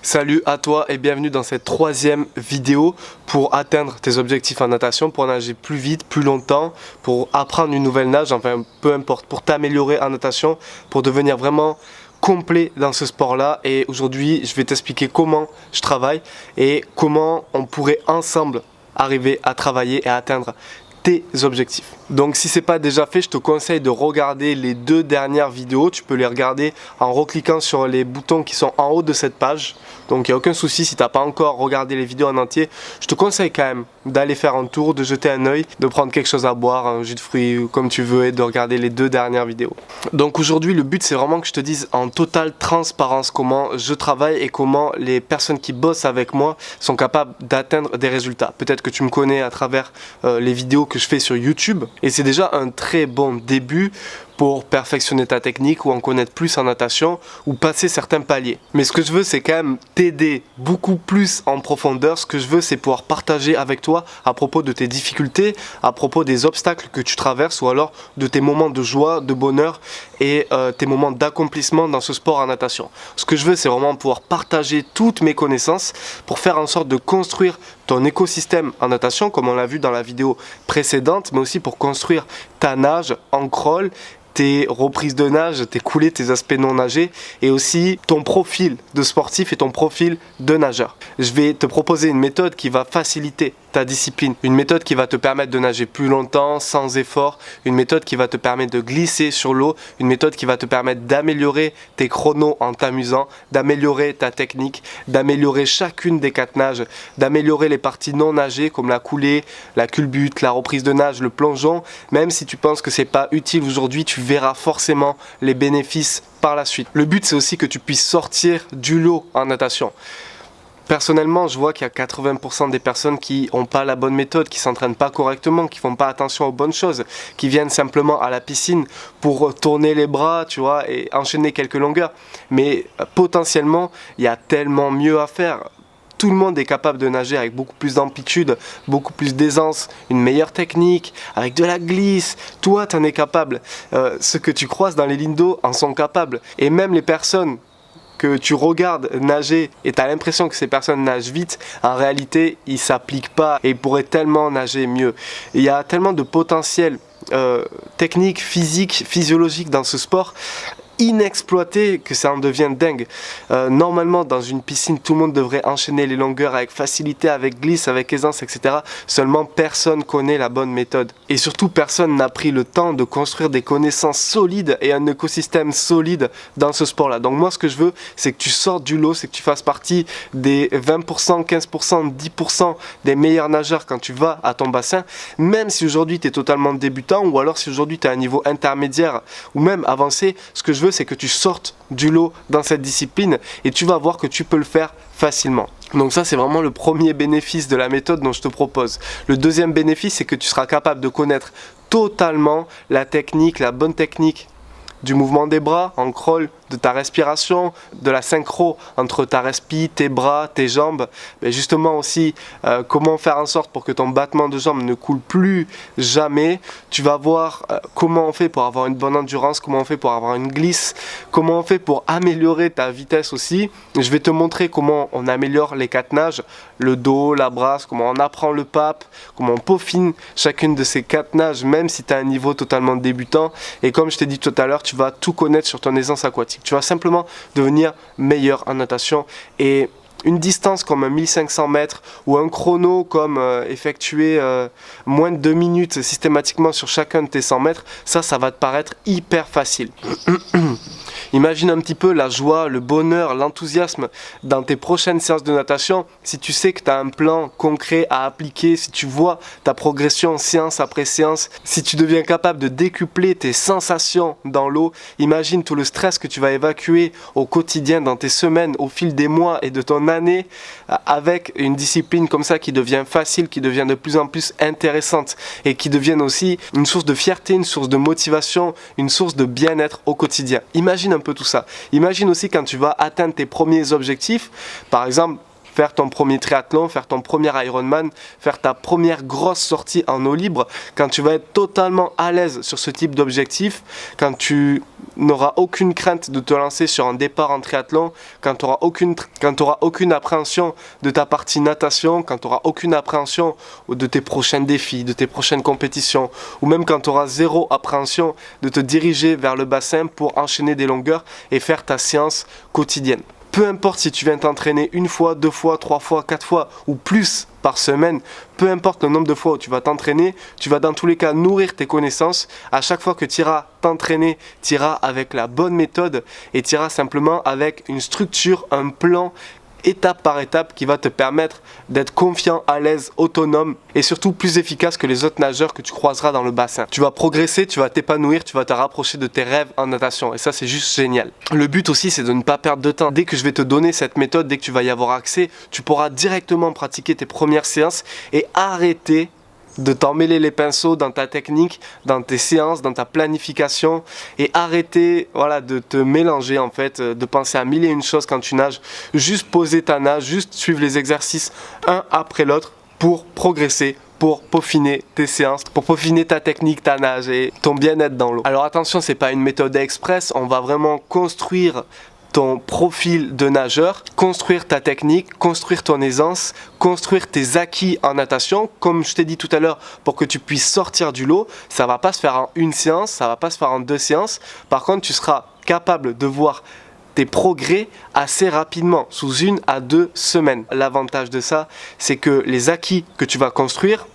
Salut à toi et bienvenue dans cette troisième vidéo pour atteindre tes objectifs en natation, pour nager plus vite, plus longtemps, pour apprendre une nouvelle nage, enfin peu importe, pour t'améliorer en natation, pour devenir vraiment complet dans ce sport-là. Et aujourd'hui, je vais t'expliquer comment je travaille et comment on pourrait ensemble arriver à travailler et à atteindre tes objectifs. Donc si c'est pas déjà fait, je te conseille de regarder les deux dernières vidéos. Tu peux les regarder en recliquant sur les boutons qui sont en haut de cette page. Donc il n'y a aucun souci si tu n'as pas encore regardé les vidéos en entier. Je te conseille quand même d'aller faire un tour, de jeter un œil, de prendre quelque chose à boire, un jus de fruits comme tu veux et de regarder les deux dernières vidéos. Donc aujourd'hui le but c'est vraiment que je te dise en totale transparence comment je travaille et comment les personnes qui bossent avec moi sont capables d'atteindre des résultats. Peut-être que tu me connais à travers les vidéos que je fais sur YouTube et c'est déjà un très bon début pour perfectionner ta technique ou en connaître plus en natation ou passer certains paliers. Mais ce que je veux c'est quand même t'aider beaucoup plus en profondeur. Ce que je veux c'est pouvoir partager avec toi à propos de tes difficultés, à propos des obstacles que tu traverses ou alors de tes moments de joie, de bonheur et tes moments d'accomplissement dans ce sport en natation. Ce que je veux c'est vraiment pouvoir partager toutes mes connaissances pour faire en sorte de construire ton écosystème en natation comme on l'a vu dans la vidéo précédente, mais aussi pour construire ta nage en crawl, tes reprises de nage, tes coulées, tes aspects non nagés et aussi ton profil de sportif et ton profil de nageur. Je vais te proposer une méthode qui va faciliter ta discipline, une méthode qui va te permettre de nager plus longtemps sans effort, une méthode qui va te permettre de glisser sur l'eau, une méthode qui va te permettre d'améliorer tes chronos en t'amusant, d'améliorer ta technique, d'améliorer chacune des 4 nages, d'améliorer les parties non nagées comme la coulée, la culbute, la reprise de nage, le plongeon. Même si tu penses que c'est pas utile aujourd'hui, tu verras forcément les bénéfices par la suite. Le but c'est aussi que tu puisses sortir du lot en natation. Personnellement, je vois qu'il y a 80% des personnes qui n'ont pas la bonne méthode, qui ne s'entraînent pas correctement, qui ne font pas attention aux bonnes choses, qui viennent simplement à la piscine pour tourner les bras, tu vois, et enchaîner quelques longueurs. Mais potentiellement, il y a tellement mieux à faire. Tout le monde est capable de nager avec beaucoup plus d'amplitude, beaucoup plus d'aisance, une meilleure technique, avec de la glisse. Toi, tu en es capable. Ceux que tu croises dans les lignes d'eau en sont capables. Et même les personnes que tu regardes nager et tu as l'impression que ces personnes nagent vite, en réalité, ils ne s'appliquent pas et ils pourraient tellement nager mieux. Il y a tellement de potentiel technique, physique, physiologique dans ce sport inexploité que ça en devient dingue. Normalement dans une piscine tout le monde devrait enchaîner les longueurs avec facilité, avec glisse, avec aisance, etc. Seulement personne connaît la bonne méthode et surtout personne n'a pris le temps de construire des connaissances solides et un écosystème solide dans ce sport là. Donc moi ce que je veux c'est que tu sortes du lot, c'est que tu fasses partie des 20%, 15%, 10% des meilleurs nageurs quand tu vas à ton bassin, même si aujourd'hui tu es totalement débutant ou alors si aujourd'hui tu as un niveau intermédiaire ou même avancé. Ce que je veux c'est que tu sortes du lot dans cette discipline et tu vas voir que tu peux le faire facilement. Donc ça c'est vraiment le premier bénéfice de la méthode dont je te propose. Le deuxième bénéfice c'est que tu seras capable de connaître totalement la technique, la bonne technique du mouvement des bras en crawl, de ta respiration, de la synchro entre ta respi, tes bras, tes jambes, mais justement aussi comment faire en sorte pour que ton battement de jambes ne coule plus jamais. Tu vas voir comment on fait pour avoir une bonne endurance, comment on fait pour avoir une glisse, comment on fait pour améliorer ta vitesse aussi. Je vais te montrer comment on améliore les 4 nages, le dos, la brasse, comment on apprend le pape, comment on peaufine chacune de ces 4 nages même si tu as un niveau totalement débutant. Et comme je t'ai dit tout à l'heure, tu vas tout connaître sur ton aisance aquatique. Tu vas simplement devenir meilleur en natation et une distance comme un 1500 mètres ou un chrono comme effectuer moins de 2 minutes systématiquement sur chacun de tes 100 mètres, ça va te paraître hyper facile. Imagine un petit peu la joie, le bonheur, l'enthousiasme dans tes prochaines séances de natation. Si tu sais que tu as un plan concret à appliquer, si tu vois ta progression séance après séance, si tu deviens capable de décupler tes sensations dans l'eau, imagine tout le stress que tu vas évacuer au quotidien dans tes semaines, au fil des mois et de ton année, avec une discipline comme ça qui devient facile, qui devient de plus en plus intéressante et qui devient aussi une source de fierté, une source de motivation, une source de bien-être au quotidien. Imagine un peu tout ça. Imagine aussi quand tu vas atteindre tes premiers objectifs, par exemple faire ton premier triathlon, faire ton premier Ironman, faire ta première grosse sortie en eau libre, quand tu vas être totalement à l'aise sur ce type d'objectif, quand tu n'auras aucune crainte de te lancer sur un départ en triathlon, quand tu n'auras aucune appréhension de ta partie natation, quand tu n'auras aucune appréhension de tes prochains défis, de tes prochaines compétitions, ou même quand tu auras zéro appréhension de te diriger vers le bassin pour enchaîner des longueurs et faire ta séance quotidienne. Peu importe si tu viens t'entraîner une fois, deux fois, trois fois, quatre fois ou plus par semaine, peu importe le nombre de fois où tu vas t'entraîner, tu vas dans tous les cas nourrir tes connaissances. À chaque fois que tu iras t'entraîner, tu iras avec la bonne méthode et tu iras simplement avec une structure, un plan étape par étape qui va te permettre d'être confiant, à l'aise, autonome et surtout plus efficace que les autres nageurs que tu croiseras dans le bassin. Tu vas progresser, tu vas t'épanouir, tu vas te rapprocher de tes rêves en natation et ça c'est juste génial. Le but aussi c'est de ne pas perdre de temps. Dès que je vais te donner cette méthode, dès que tu vas y avoir accès, tu pourras directement pratiquer tes premières séances et arrêter de t'emmêler les pinceaux dans ta technique, dans tes séances, dans ta planification et arrêter de te mélanger en fait, de penser à mille et une choses quand tu nages. Juste poser ta nage, juste suivre les exercices un après l'autre pour progresser, pour peaufiner tes séances, pour peaufiner ta technique, ta nage et ton bien-être dans l'eau. Alors attention, c'est pas une méthode express, on va vraiment construire ton profil de nageur, construire ta technique, construire ton aisance, construire tes acquis en natation, comme je t'ai dit tout à l'heure, pour que tu puisses sortir du lot. Ça va pas se faire en une séance, ça va pas se faire en deux séances. Par contre, tu seras capable de voir tes progrès assez rapidement, sous 1 à 2 semaines. L'avantage de ça, c'est que les acquis que tu vas construire,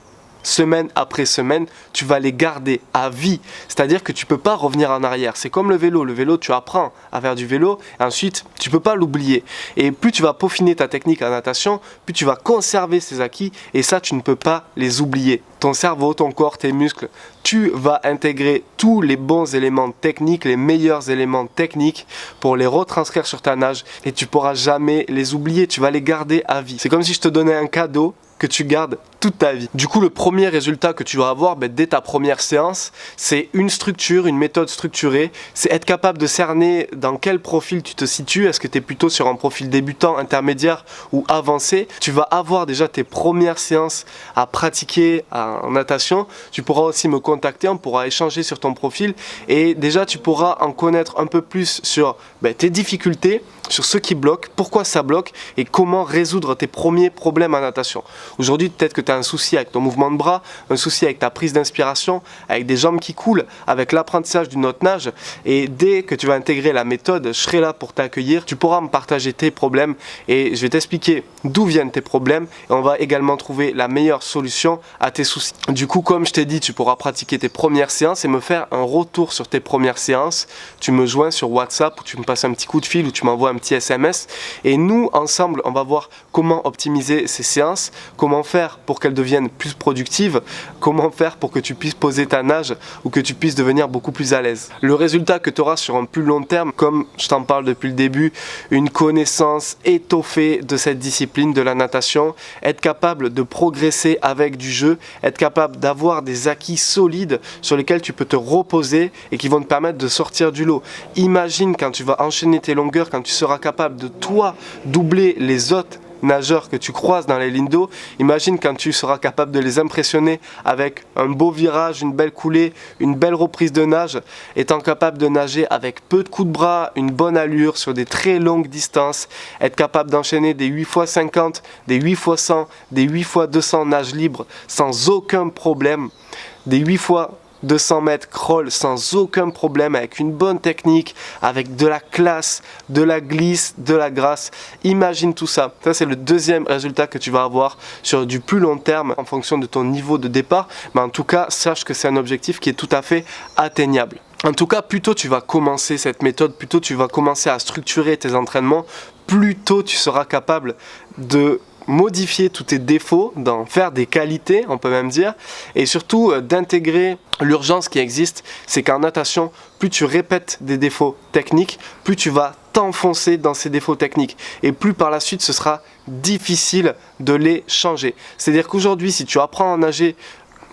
semaine après semaine, tu vas les garder à vie. C'est-à-dire que tu ne peux pas revenir en arrière. C'est comme le vélo. Le vélo, tu apprends à faire du vélo et ensuite, tu ne peux pas l'oublier. Et plus tu vas peaufiner ta technique en natation, plus tu vas conserver ces acquis et ça, tu ne peux pas les oublier. Ton cerveau, ton corps, tes muscles, tu vas intégrer tous les bons éléments techniques, les meilleurs éléments techniques pour les retranscrire sur ta nage et tu ne pourras jamais les oublier. Tu vas les garder à vie. C'est comme si je te donnais un cadeau que tu gardes toute ta vie. Du coup, le premier résultat que tu vas avoir dès ta première séance, c'est une structure, une méthode structurée. C'est être capable de cerner dans quel profil tu te situes. Est-ce que tu es plutôt sur un profil débutant, intermédiaire ou avancé? Tu vas avoir déjà tes premières séances à pratiquer en natation. Tu pourras aussi me contacter, on pourra échanger sur ton profil et déjà tu pourras en connaître un peu plus sur tes difficultés, sur ce qui bloque, pourquoi ça bloque et comment résoudre tes premiers problèmes en natation. Aujourd'hui, peut-être que tu as un souci avec ton mouvement de bras, un souci avec ta prise d'inspiration, avec des jambes qui coulent, avec l'apprentissage d'une autre nage. Et dès que tu vas intégrer la méthode, je serai là pour t'accueillir. Tu pourras me partager tes problèmes et je vais t'expliquer d'où viennent tes problèmes. Et on va également trouver la meilleure solution à tes soucis. Du coup, comme je t'ai dit, tu pourras pratiquer tes premières séances et me faire un retour sur tes premières séances. Tu me joins sur WhatsApp ou tu me passes un petit coup de fil ou tu m'envoies un petit SMS. Et nous, ensemble, on va voir comment optimiser ces séances, comment faire pour qu'elles deviennent plus productives, comment faire pour que tu puisses poser ta nage ou que tu puisses devenir beaucoup plus à l'aise. Le résultat que tu auras sur un plus long terme, comme je t'en parle depuis le début, une connaissance étoffée de cette discipline de la natation, être capable de progresser avec du jeu, être capable d'avoir des acquis solides sur lesquels tu peux te reposer et qui vont te permettre de sortir du lot. Imagine quand tu vas enchaîner tes longueurs, quand tu seras capable de toi doubler les autres nageurs que tu croises dans les lignes d'eau. Imagine quand tu seras capable de les impressionner avec un beau virage, une belle coulée, une belle reprise de nage, étant capable de nager avec peu de coups de bras, une bonne allure sur des très longues distances, être capable d'enchaîner des 8x50, des 8x100, des 8x200 nages libres sans aucun problème, des 8x200 mètres crawl sans aucun problème, avec une bonne technique, avec de la classe, de la glisse, de la grâce. Imagine tout ça. Ça, c'est le deuxième résultat que tu vas avoir sur du plus long terme en fonction de ton niveau de départ. Mais en tout cas, sache que c'est un objectif qui est tout à fait atteignable. En tout cas, plus tôt tu vas commencer cette méthode, plus tôt tu vas commencer à structurer tes entraînements, plus tôt tu seras capable de modifier tous tes défauts, d'en faire des qualités, on peut même dire, et surtout d'intégrer l'urgence qui existe. C'est qu'en natation, plus tu répètes des défauts techniques, plus tu vas t'enfoncer dans ces défauts techniques et plus par la suite ce sera difficile de les changer. C'est-à-dire qu'aujourd'hui, si tu apprends à nager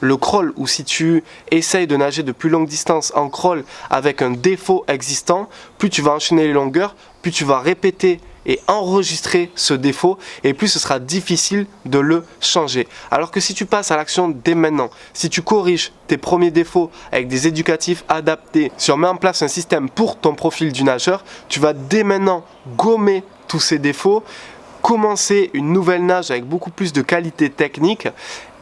le crawl ou si tu essayes de nager de plus longue distance en crawl avec un défaut existant, plus tu vas enchaîner les longueurs, plus tu vas répéter et enregistrer ce défaut, et plus ce sera difficile de le changer. Alors que si tu passes à l'action dès maintenant, si tu corriges tes premiers défauts avec des éducatifs adaptés, si on met en place un système pour ton profil du nageur, tu vas dès maintenant gommer tous ces défauts, commencer une nouvelle nage avec beaucoup plus de qualité technique,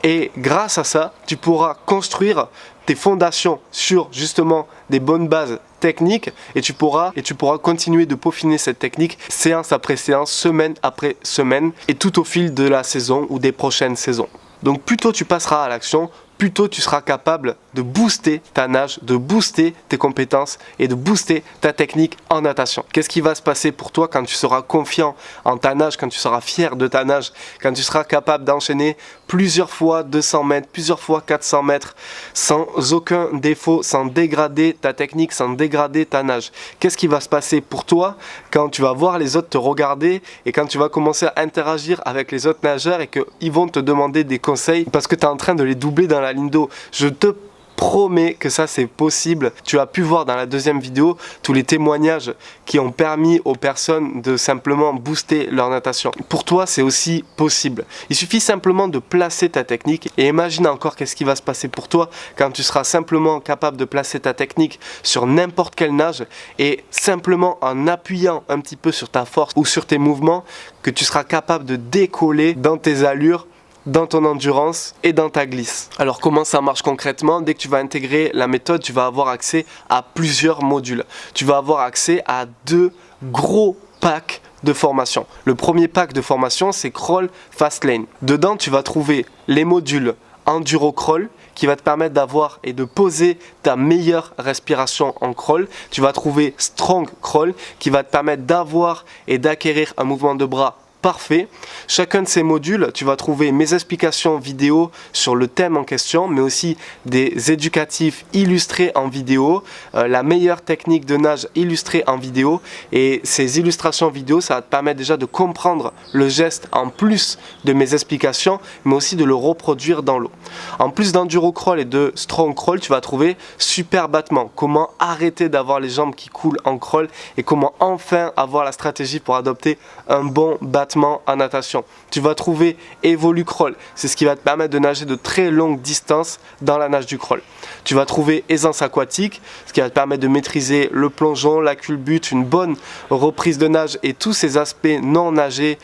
et grâce à ça, tu pourras construire tes fondations sur justement des bonnes bases techniques, et tu pourras continuer de peaufiner cette technique séance après séance, semaine après semaine, et tout au fil de la saison ou des prochaines saisons. Donc plus tôt tu passeras à l'action, plus tôt tu seras capable de booster ta nage, de booster tes compétences et de booster ta technique en natation. Qu'est-ce qui va se passer pour toi quand tu seras confiant en ta nage, quand tu seras fier de ta nage, quand tu seras capable d'enchaîner plusieurs fois 200 mètres, plusieurs fois 400 mètres, sans aucun défaut, sans dégrader ta technique, sans dégrader ta nage? Qu'est-ce qui va se passer pour toi quand tu vas voir les autres te regarder et quand tu vas commencer à interagir avec les autres nageurs et qu'ils vont te demander des conseils parce que tu es en train de les doubler dans la ligne d'eau? Je te promets que ça c'est possible. Tu as pu voir dans la deuxième vidéo tous les témoignages qui ont permis aux personnes de simplement booster leur natation. Pour toi c'est aussi possible. Il suffit simplement de placer ta technique, et imagine encore qu'est-ce qui va se passer pour toi quand tu seras simplement capable de placer ta technique sur n'importe quelle nage, et simplement en appuyant un petit peu sur ta force ou sur tes mouvements, que tu seras capable de décoller dans tes allures, dans ton endurance et dans ta glisse. Alors comment ça marche concrètement? Dès que tu vas intégrer la méthode, tu vas avoir accès à plusieurs modules. Tu vas avoir accès à 2 gros packs de formation. Le premier pack de formation, c'est Crawl Fastlane. Dedans, tu vas trouver les modules Enduro Crawl, qui va te permettre d'avoir et de poser ta meilleure respiration en crawl. Tu vas trouver Strong Crawl, qui va te permettre d'avoir et d'acquérir un mouvement de bras parfait. Chacun de ces modules, tu vas trouver mes explications vidéo sur le thème en question, mais aussi des éducatifs illustrés en vidéo, la meilleure technique de nage illustrée en vidéo. Et ces illustrations vidéo, ça va te permettre déjà de comprendre le geste en plus de mes explications, mais aussi de le reproduire dans l'eau. En plus d'Enduro Crawl et de Strong Crawl, tu vas trouver Super Battement, comment arrêter d'avoir les jambes qui coulent en crawl et comment enfin avoir la stratégie pour adopter un bon battement en natation. Tu vas trouver Evolu Crawl, c'est ce qui va te permettre de nager de très longues distances dans la nage du crawl. Tu vas trouver Aisance aquatique, ce qui va te permettre de maîtriser le plongeon, la culbute, une bonne reprise de nage et tous ces aspects non nagés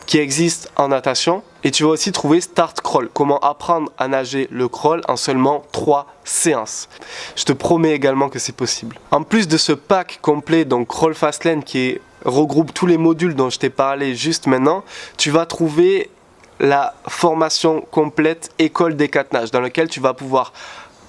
qui existent en natation. Et tu vas aussi trouver Start Crawl, comment apprendre à nager le crawl en seulement 3 séances. Je te promets également que c'est possible. En plus de ce pack complet, donc Crawl Fastlane, qui regroupe tous les modules dont je t'ai parlé juste maintenant, tu vas trouver la formation complète École des 4 nages, dans laquelle tu vas pouvoir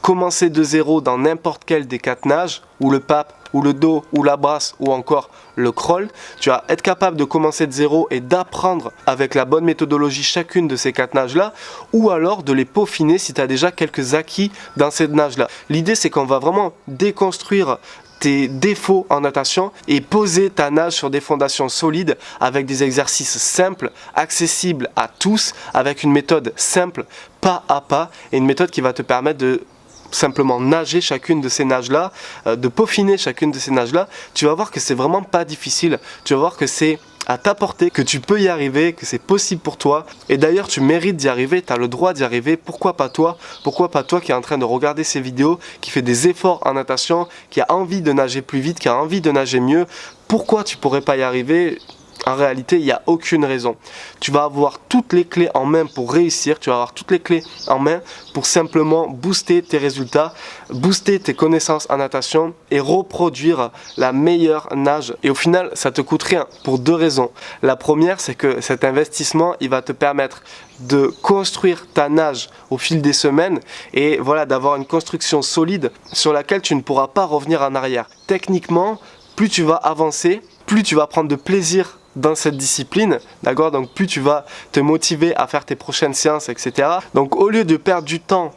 commencer de zéro dans n'importe quel des 4 nages, ou le pape, ou le dos, ou la brasse, ou encore le crawl. Tu vas être capable de commencer de zéro et d'apprendre avec la bonne méthodologie chacune de ces 4 nages-là, ou alors de les peaufiner si tu as déjà quelques acquis dans ces nages-là. L'idée, c'est qu'on va vraiment déconstruire tes défauts en natation et poser ta nage sur des fondations solides avec des exercices simples, accessibles à tous, avec une méthode simple, pas à pas, et une méthode qui va te permettre de simplement nager chacune de ces nages-là, de peaufiner chacune de ces nages-là. Tu vas voir que c'est vraiment pas difficile, tu vas voir que c'est à ta portée, que tu peux y arriver, que c'est possible pour toi. Et d'ailleurs, tu mérites d'y arriver, tu as le droit d'y arriver. Pourquoi pas toi? Pourquoi pas toi qui est en train de regarder ces vidéos, qui fait des efforts en natation, qui a envie de nager plus vite, qui a envie de nager mieux? Pourquoi tu pourrais pas y arriver? En réalité, il n'y a aucune raison. Tu vas avoir toutes les clés en main pour réussir, tu vas avoir toutes les clés en main pour simplement booster tes résultats, booster tes connaissances en natation et reproduire la meilleure nage. Et au final, ça te coûte rien pour 2 raisons. La première, c'est que cet investissement, il va te permettre de construire ta nage au fil des semaines et voilà, d'avoir une construction solide sur laquelle tu ne pourras pas revenir en arrière. Techniquement, plus tu vas avancer, plus tu vas prendre de plaisir dans cette discipline, d'accord? Donc plus tu vas te motiver à faire tes prochaines séances, etc. Donc au lieu de perdre du temps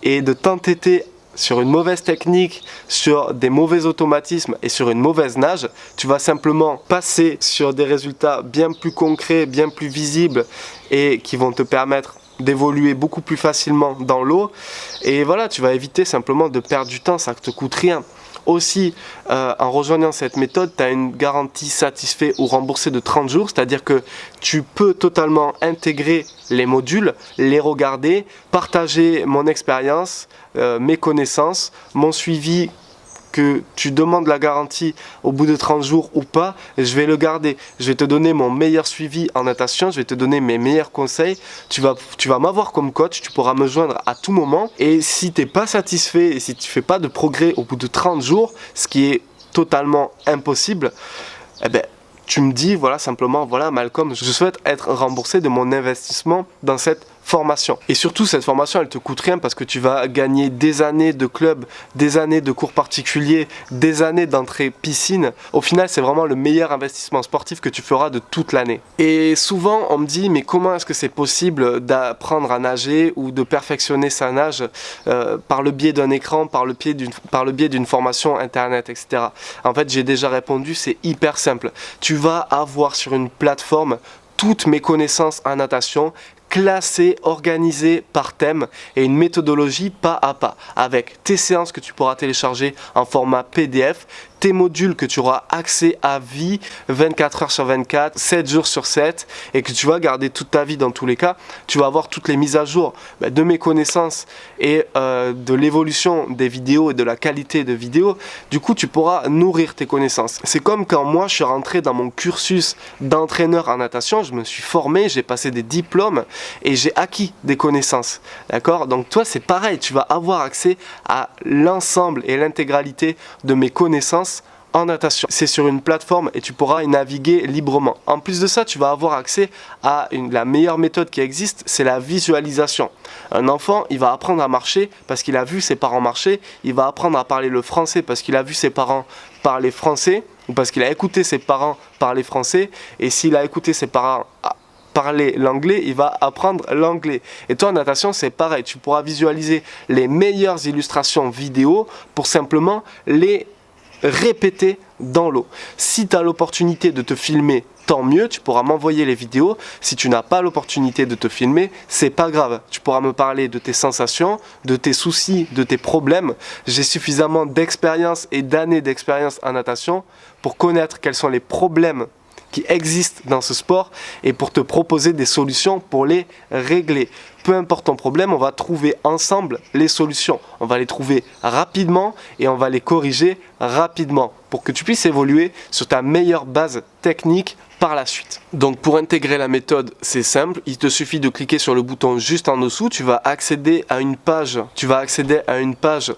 et de t'entêter sur une mauvaise technique, sur des mauvais automatismes et sur une mauvaise nage, tu vas simplement passer sur des résultats bien plus concrets, bien plus visibles et qui vont te permettre d'évoluer beaucoup plus facilement dans l'eau. Et voilà, tu vas éviter simplement de perdre du temps, ça ne te coûte rien. Aussi, en rejoignant cette méthode, tu as une garantie satisfait ou remboursée de 30 jours, c'est-à-dire que tu peux totalement intégrer les modules, les regarder, partager mon expérience, mes connaissances, mon suivi, que tu demandes la garantie au bout de 30 jours ou pas, je vais le garder. Je vais te donner mon meilleur suivi en natation, je vais te donner mes meilleurs conseils. Tu vas m'avoir comme coach, tu pourras me joindre à tout moment. Et si tu n'es pas satisfait et si tu ne fais pas de progrès au bout de 30 jours, ce qui est totalement impossible, eh ben, tu me dis, voilà, simplement, voilà, Malcolm, je souhaite être remboursé de mon investissement dans cette formation. Et surtout, cette formation, elle te coûte rien parce que tu vas gagner des années de club, des années de cours particuliers, des années d'entrée piscine. Au final, c'est vraiment le meilleur investissement sportif que tu feras de toute l'année. Et souvent, on me dit, mais comment est-ce que c'est possible d'apprendre à nager ou de perfectionner sa nage par le biais d'un écran, par le biais d'une formation internet, etc. En fait, j'ai déjà répondu, c'est hyper simple. Tu vas avoir sur une plateforme toutes mes connaissances en natation, classé, organisé par thème et une méthodologie pas à pas avec tes séances que tu pourras télécharger en format PDF, tes modules que tu auras accès à vie 24 heures sur 24, 7 jours sur 7 et que tu vas garder toute ta vie dans tous les cas. Tu vas avoir toutes les mises à jour de mes connaissances et de l'évolution des vidéos et de la qualité de vidéos. Du coup, tu pourras nourrir tes connaissances. C'est comme quand moi je suis rentré dans mon cursus d'entraîneur en natation, je me suis formé, j'ai passé des diplômes et j'ai acquis des connaissances. D'accord ? Donc toi, c'est pareil, tu vas avoir accès à l'ensemble et l'intégralité de mes connaissances en natation. C'est sur une plateforme et tu pourras y naviguer librement. En plus de ça, tu vas avoir accès à la meilleure méthode qui existe, c'est la visualisation. Un enfant, il va apprendre à marcher parce qu'il a vu ses parents marcher, il va apprendre à parler le français parce qu'il a vu ses parents parler français, ou parce qu'il a écouté ses parents parler français, et s'il a écouté ses parents parler l'anglais, il va apprendre l'anglais. Et toi en natation, c'est pareil, tu pourras visualiser les meilleures illustrations vidéo pour simplement les répéter dans l'eau. Si tu as l'opportunité de te filmer, tant mieux, tu pourras m'envoyer les vidéos. Si tu n'as pas l'opportunité de te filmer, c'est pas grave. Tu pourras me parler de tes sensations, de tes soucis, de tes problèmes. J'ai suffisamment d'expérience et d'années d'expérience en natation pour connaître quels sont les problèmes qui existent dans ce sport et pour te proposer des solutions pour les régler. Peu importe ton problème, on va trouver ensemble les solutions. On va les trouver rapidement et on va les corriger rapidement pour que tu puisses évoluer sur ta meilleure base technique par la suite. Donc pour intégrer la méthode, c'est simple, il te suffit de cliquer sur le bouton juste en dessous, tu vas accéder à une page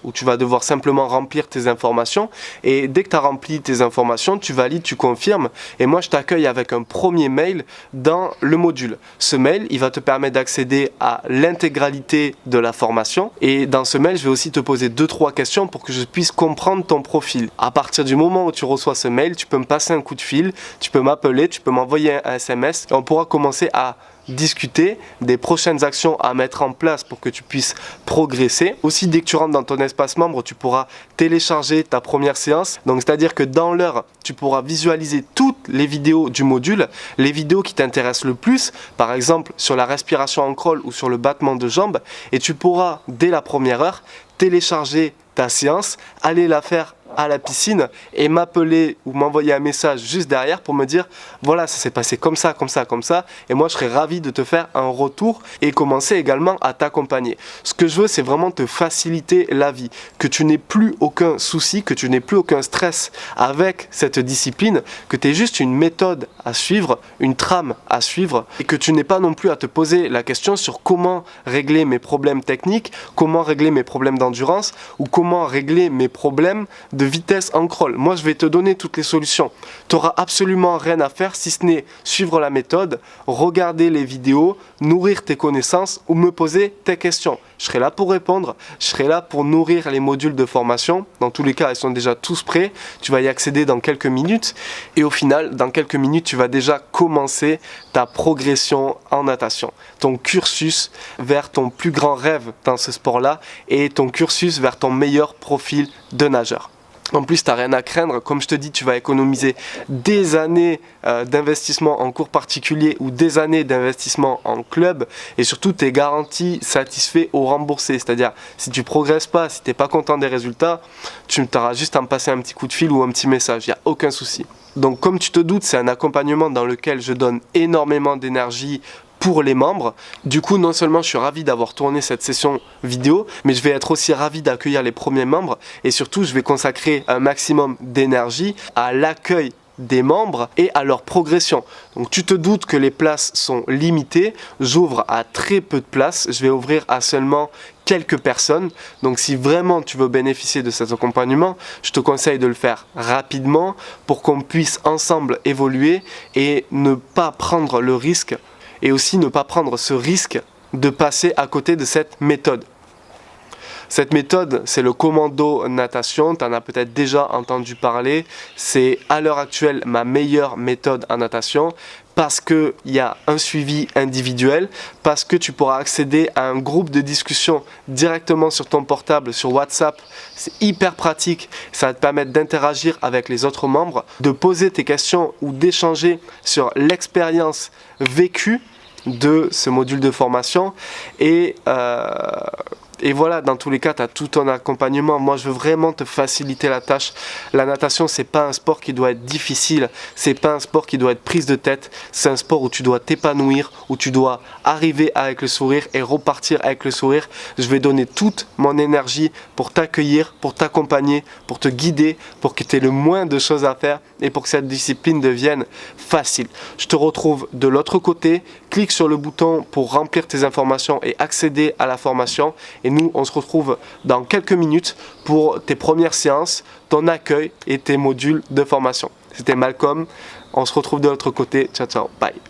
où tu vas devoir simplement remplir tes informations et dès que tu as rempli tes informations, tu valides, tu confirmes et moi je t'accueille avec un premier mail dans le module. Ce mail, il va te permettre d'accéder à l'intégralité de la formation et dans ce mail, je vais aussi te poser 2-3 questions pour que je puisse comprendre ton profil. À partir du moment où tu reçois ce mail, tu peux me passer un coup de fil, tu peux m'appeler, tu peux m'envoyer un SMS et on pourra commencer à discuter des prochaines actions à mettre en place pour que tu puisses progresser. Aussi, dès que tu rentres dans ton espace membre, tu pourras télécharger ta première séance. Donc, c'est-à-dire que dans l'heure, tu pourras visualiser toutes les vidéos du module, les vidéos qui t'intéressent le plus, par exemple sur la respiration en crawl ou sur le battement de jambes, et tu pourras, dès la première heure, télécharger ta séance, aller la faire à la piscine et m'appeler ou m'envoyer un message juste derrière pour me dire voilà, ça s'est passé comme ça, comme ça, comme ça et moi je serais ravi de te faire un retour et commencer également à t'accompagner. Ce que je veux, c'est vraiment te faciliter la vie, que tu n'aies plus aucun souci, que tu n'aies plus aucun stress avec cette discipline, que tu aies juste une méthode à suivre, une trame à suivre et que tu n'aies pas non plus à te poser la question sur comment régler mes problèmes techniques, comment régler mes problèmes d'endurance ou comment régler mes problèmes de vitesse en crawl. Moi, je vais te donner toutes les solutions. Tu n'auras absolument rien à faire si ce n'est suivre la méthode, regarder les vidéos, nourrir tes connaissances ou me poser tes questions. Je serai là pour répondre, je serai là pour nourrir les modules de formation. Dans tous les cas, ils sont déjà tous prêts. Tu vas y accéder dans quelques minutes. Et au final, dans quelques minutes, tu vas déjà commencer ta progression en natation. Ton cursus vers ton plus grand rêve dans ce sport-là et ton cursus vers ton meilleur profil de nageur. En plus, tu n'as rien à craindre. Comme je te dis, tu vas économiser des années d'investissement en cours particulier ou des années d'investissement en club. Et surtout, tu es garanti, satisfait ou remboursé. C'est-à-dire, si tu ne progresses pas, si tu n'es pas content des résultats, tu auras juste à me passer un petit coup de fil ou un petit message. Il n'y a aucun souci. Donc, comme tu te doutes, c'est un accompagnement dans lequel je donne énormément d'énergie pour les membres. Du coup, non seulement je suis ravi d'avoir tourné cette session vidéo, mais je vais être aussi ravi d'accueillir les premiers membres et surtout, je vais consacrer un maximum d'énergie à l'accueil des membres et à leur progression. Donc tu te doutes que les places sont limitées, j'ouvre à très peu de places, je vais ouvrir à seulement quelques personnes. Donc si vraiment tu veux bénéficier de cet accompagnement, je te conseille de le faire rapidement pour qu'on puisse ensemble évoluer et ne pas prendre le risque et aussi ne pas prendre ce risque de passer à côté de cette méthode. Cette méthode, c'est le commando natation, tu en as peut-être déjà entendu parler. C'est à l'heure actuelle ma meilleure méthode en natation parce qu'il y a un suivi individuel, parce que tu pourras accéder à un groupe de discussion directement sur ton portable, sur WhatsApp. C'est hyper pratique, ça va te permettre d'interagir avec les autres membres, de poser tes questions ou d'échanger sur l'expérience vécue de ce module de formation et voilà, dans tous les cas, tu as tout ton accompagnement. Moi, je veux vraiment te faciliter la tâche. La natation, c'est pas un sport qui doit être difficile. C'est pas un sport qui doit être prise de tête. C'est un sport où tu dois t'épanouir, où tu dois arriver avec le sourire et repartir avec le sourire. Je vais donner toute mon énergie pour t'accueillir, pour t'accompagner, pour te guider, pour que tu aies le moins de choses à faire et pour que cette discipline devienne facile. Je te retrouve de l'autre côté. Clique sur le bouton pour remplir tes informations et accéder à la formation. Et nous, on se retrouve dans quelques minutes pour tes premières séances, ton accueil et tes modules de formation. C'était Malcolm. On se retrouve de l'autre côté. Ciao, ciao. Bye.